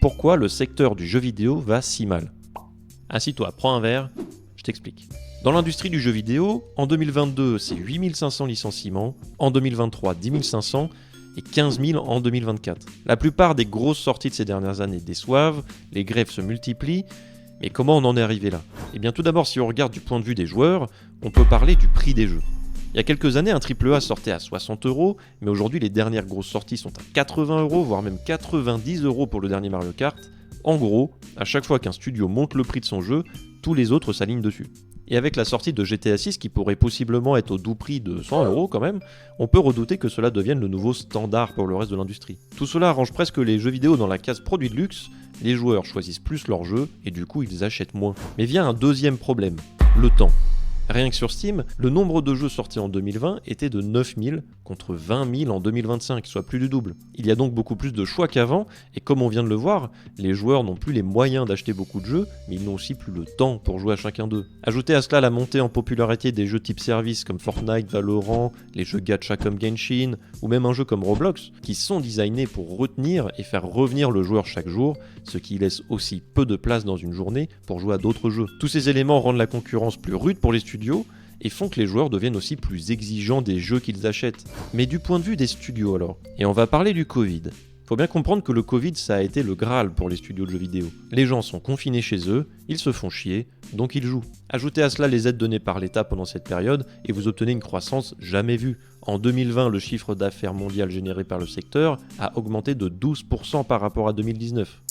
Pourquoi le secteur du jeu vidéo va si mal? Assis-toi, prends un verre, je t'explique. Dans l'industrie du jeu vidéo, en 2022, c'est 8500 licenciements, en 2023, 10 500 et 15 000 en 2024. La plupart des grosses sorties de ces dernières années déçoivent, les grèves se multiplient, mais comment on en est arrivé là? Eh bien tout d'abord, si on regarde du point de vue des joueurs, on peut parler du prix des jeux. Il y a quelques années, un AAA sortait à 60 €, mais aujourd'hui les dernières grosses sorties sont à 80 €, voire même 90 € pour le dernier Mario Kart. En gros, à chaque fois qu'un studio monte le prix de son jeu, tous les autres s'alignent dessus. Et avec la sortie de GTA 6 qui pourrait possiblement être au doux prix de 100 € quand même, on peut redouter que cela devienne le nouveau standard pour le reste de l'industrie. Tout cela arrange presque les jeux vidéo dans la case produits de luxe, les joueurs choisissent plus leurs jeux et du coup ils achètent moins. Mais vient un deuxième problème, le temps. Rien que sur Steam, le nombre de jeux sortis en 2020 était de 9000 contre 20 000 en 2025, soit plus du double. Il y a donc beaucoup plus de choix qu'avant, et comme on vient de le voir, les joueurs n'ont plus les moyens d'acheter beaucoup de jeux, mais ils n'ont aussi plus le temps pour jouer à chacun d'eux. Ajoutez à cela la montée en popularité des jeux type service comme Fortnite, Valorant, les jeux gacha comme Genshin, ou même un jeu comme Roblox, qui sont designés pour retenir et faire revenir le joueur chaque jour, ce qui laisse aussi peu de place dans une journée pour jouer à d'autres jeux. Tous ces éléments rendent la concurrence plus rude pour les studios, et font que les joueurs deviennent aussi plus exigeants des jeux qu'ils achètent. Mais du point de vue des studios alors, et on va parler du Covid. Faut bien comprendre que le Covid ça a été le Graal pour les studios de jeux vidéo. Les gens sont confinés chez eux, ils se font chier, donc ils jouent. Ajoutez à cela les aides données par l'État pendant cette période et vous obtenez une croissance jamais vue. En 2020, le chiffre d'affaires mondial généré par le secteur a augmenté de 12% par rapport à 2019.